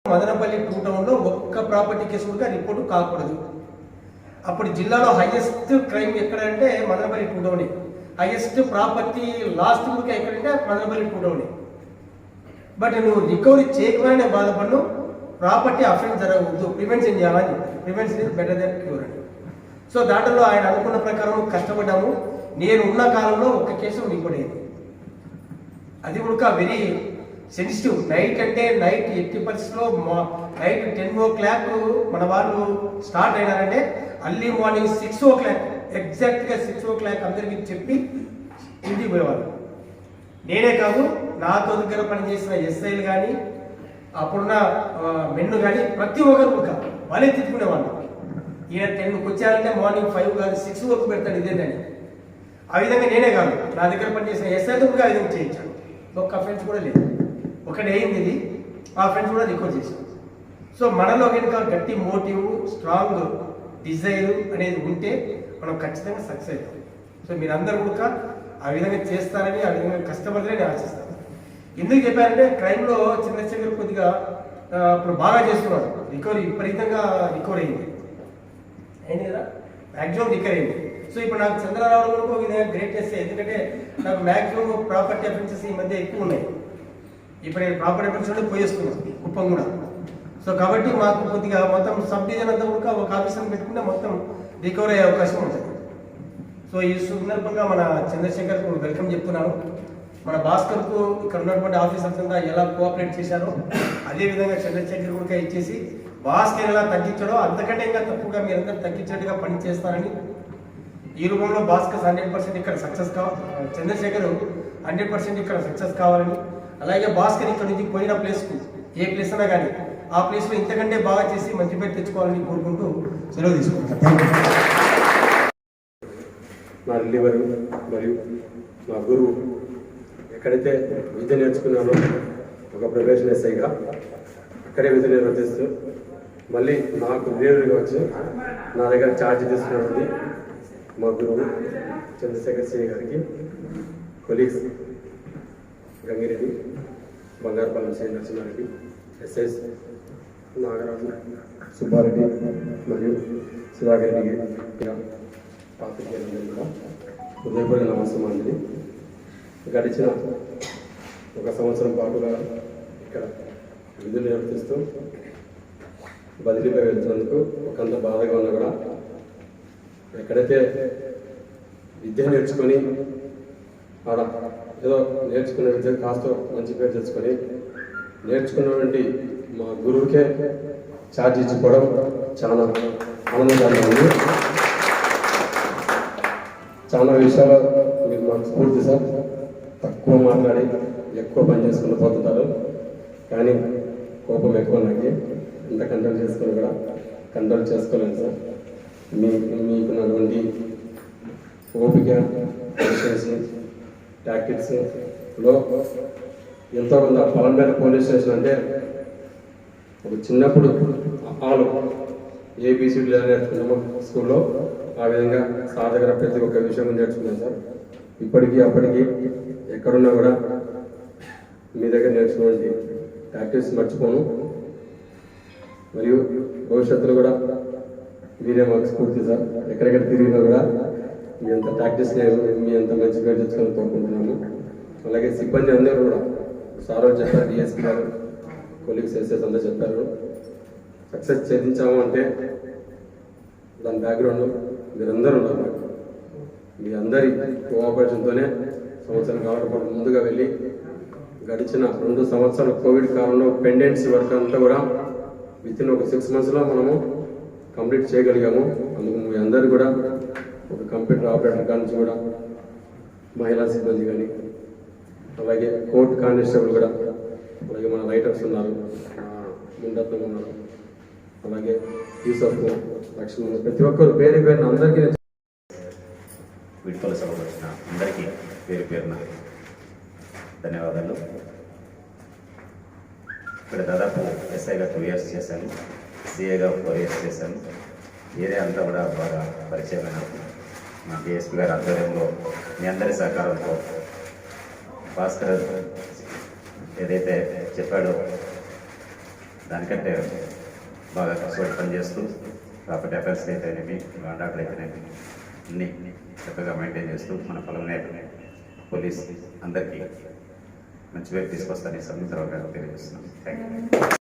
మదనపల్లి 2 టౌన్లో ఒక్క property case కూడా రిపోర్టు కాకూడదు. అప్పుడు జిల్లాలో హైయెస్ట్ క్రైమ్ ఎక్కడంటే Madanapalle 2 town, highest property lost కూడా ఎక్కడంటే మదనపల్లి 2 టౌన్. బట్ నువ్వు రికవరీ చేయకపోయినా బాధపడను, ప్రాపర్టీ అఫెన్స్ జరగవద్దు, ప్రివెన్షన్ చేయాలని. Prevention is better than cure అని. సో దాంట్లో ఆయన అనుకున్న ప్రకారం కష్టపడ్డాము. నేను ఉన్న కాలంలో ఒక కేసు రిపోర్ట్ అయింది. అది కూడా వెరీ సెన్సిటివ్. నైట్ అంటే నైట్ ఎట్టి పరిస్థితిలో నైట్ 10 o'clock మన వాళ్ళు స్టార్ట్ అయినారంటే అర్లీ మార్నింగ్ 6 o'clock ఎగ్జాక్ట్గా 6 o'clock అందరికీ చెప్పి ఇంటికి పోయేవాళ్ళు. నేనే కాదు, నాతో దగ్గర పనిచేసిన ఎస్ఐలు కానీ అప్పుడున్న మెన్ను కానీ ప్రతి ఒక్కరు ఒక వాళ్ళే తిట్టుకునేవాళ్ళు. ఈయన 10కి వచ్చారంటే మార్నింగ్ 5 కాదు 6 వరకు పెడతాడు ఇదేంటని. ఆ విధంగా నేనే కాదు, నా దగ్గర పనిచేసిన ఎస్ఐతో కూడా ఆ విధంగా చేయించాను. ఒక్క అఫెన్స్ కూడా లేదు. ఒకటి అయింది ఇది, ఆ అఫెన్స్ కూడా రికార్డ్ చేశాను. సో మనలో కనుక గట్టి మోటివ్, స్ట్రాంగ్ డిజైర్ అనేది ఉంటే మనం ఖచ్చితంగా సక్సెస్ అవుతాం. సో మీరందరూ కూడా ఆ విధంగా చేస్తారని, ఆ విధంగా కష్టపడతారని ఆశిస్తాను. ఎందుకు చెప్పారంటే క్రైమ్లో చిన్న కొద్దిగా ఇప్పుడు బాగా చేస్తున్నారు. రికవరీ విపరీతంగా రికవర్ అయింది కదా, మ్యాక్సిమం రికవర్ అయింది. సో ఇప్పుడు నాకు చంద్రరావు కూడా ఒక విధంగా గ్రేట్ చేస్తే, ఎందుకంటే నాకు మ్యాక్సిమం ప్రాపర్టీ అఫెన్సెస్ ఈ మధ్య ఎక్కువ ఉన్నాయి. ఇప్పుడు నేను ప్రాపర్ అడ్రస్ నుండి పోయేస్తున్నాను కుప్పం కూడా. సో కాబట్టి మాకు కొద్దిగా మొత్తం సబ్ డివిజన్ అంతా కూడా ఒక ఆఫీసర్ని పెట్టుకుంటే మొత్తం రికవర్ అయ్యే అవకాశం ఉంటుంది. సో ఈ సందర్భంగా మన చంద్రశేఖర్కు వెల్కమ్ చెప్తున్నాను. మన భాస్కర్కు ఇక్కడ ఉన్నటువంటి ఆఫీసర్స్ అంతా ఎలా కోఆపరేట్ చేశారో అదేవిధంగా చంద్రశేఖర్ కూడా ఇచ్చేసి భాస్కర్ ఎలా తగ్గించడో అంతకంటే ఇంకా తప్పుగా మీరందరూ తగ్గించేట్టుగా పని చేస్తారని, ఈ రూపంలో భాస్కర్ 100% ఇక్కడ సక్సెస్ చంద్రశేఖర్ 100% ఇక్కడ సక్సెస్ కావాలని, అలాగే భాస్కర్ ఇక్కడ నుంచి పోయిన ప్లేస్కు ఏ ప్లేస్ అయినా కానీ ఆ ప్లేస్లో ఇంతకంటే బాగా చేసి మంచి పేరు తెచ్చుకోవాలని కోరుకుంటూ సెలవు తీసుకుంటాను. నా రిలీవరు మరియు మా గురువు ఎక్కడైతే విద్య నేర్చుకున్నానో ఒక ప్రొబేషన్ ఎస్ఐగా అక్కడే విధి నిర్వర్తిస్తూ మళ్ళీ నాకు రిలీవరీగా వచ్చి నా దగ్గర ఛార్జ్ తీసుకున్నది మా గురువు చంద్రశేఖర్ సి గారికి, కొలీగ్స్ గంగిరెడ్డి, బంగారుపాలెం శ్రీ నరసింహారెడ్డి, ఎస్ఎస్ నాగరాజు, సుబ్బారెడ్డి మరియు సుధాకర్ రెడ్డి పాత్రికేయులందరూ కూడా హృదయపూర్వక నమస్కారాలు. గడిచిన ఒక సంవత్సరం పాటుగా ఇక్కడ విధులు నిర్వర్తిస్తూ బదిలీపై వెళ్తున్నందుకు ఒకంత బాధగా ఉన్నా కూడా ఎక్కడైతే విద్య నేర్చుకొని ఆడ ఏదో నేర్చుకునే విద్య కాస్త మంచి పేరు తెచ్చుకొని నేర్చుకున్నటువంటి మా గురువుకే ఛార్జ్ ఇచ్చిపోవడం చాలా ఆనందంగా ఉంది. చాలా విషయాలు మీరు మాకు స్ఫూర్తి సార్. తక్కువ మాట్లాడి ఎక్కువ పని చేసుకుని పోతుంటారు, కానీ కోపం ఎక్కువ నాకు. ఎంత కంట్రోల్ చేసుకుని కూడా కంట్రోల్ చేసుకోలేను సార్. మీకున్నటువంటి ఓపిక, పేషెన్స్, టాక్టిక్స్లో ఎంతో కొంత పవన్పేట పోలీస్ స్టేషన్ అంటే ఒక చిన్నప్పుడు ఆలు ఏబీసీడీ నేర్చుకున్నాము స్కూల్లో, ఆ విధంగా సార్ దగ్గర ప్రతి ఒక్క విషయం నేర్చుకున్నాను సార్. ఇప్పటికీ అప్పటికి ఎక్కడున్నా కూడా మీ దగ్గర నేర్చుకోండి, ప్రాక్టీస్ మర్చిపోను. మరియు భవిష్యత్తులో కూడా మీరే మాకు స్ఫూర్తి సార్. ఎక్కడెక్కడ తిరిగినా కూడా మీ అంత ప్రాక్టీస్ మీ అంత మంచి పేరు తెచ్చుకొని కోరుకుంటున్నాము. అలాగే సిబ్బంది అందరూ కూడా సార్ చెప్పారు, డిఎస్పీ గారు, కొలీగ్స్ ఎస్ఎస్ అందరూ చెప్పారు. సక్సెస్ చేయించాము అంటే దాని బ్యాక్గ్రౌండ్ మీరందరూ ఉన్నారు. మీ అందరి కోఆపరేషన్తోనే సంవత్సరం కావడం ముందుగా వెళ్ళి గడిచిన 2 సంవత్సరాల కోవిడ్ కాలంలో పెండెంట్స్ వర్క్ అంతా కూడా వితిన్ ఒక 6 monthsలో మనము కంప్లీట్ చేయగలిగాము. అందుకు మీ అందరు కూడా ఒక కంప్యూటర్ ఆపరేటర్ కాడి నుంచి కూడా మహిళా సిబ్బంది కానీ, అలాగే కోర్టు కానిస్టేబుల్ కూడా, అలాగే మన రైటర్స్ ఉన్నారు, ముందత్నం ఉన్నారు, అలాగే యూసఫ్, లక్ష్మణ్, ప్రతి ఒక్కరు పేరు పేరున అందరికీ వీడ్కోలు సభకు వచ్చిన అందరికీ పేరు పేరున ధన్యవాదాలు. ఇక్కడ దాదాపు ఎస్ఐగా 2 years చేశాను, సిఏగా 4 years చేశాను. ఏరియా అంతా కూడా బాగా పరిచయమైన మా డిఎస్పీ గారి ఆధ్వర్యంలో మీ అందరి సహకారంతో భాస్కర్ ఏదైతే చెప్పాడో దానికంటే బాగా కష్టపడి పనిచేస్తూ ప్రాపర్టీ అఫైర్స్ అయితేనేమి, కాంట్రాక్ట్లు అయితేనేమి అన్నీ చక్కగా మెయింటైన్ చేస్తూ మన పలమనేరు పోలీస్ అందరికీ మంచి పేరు తీసుకొస్తానని సందర్భంగా తెలియజేస్తున్నాను. Thank you.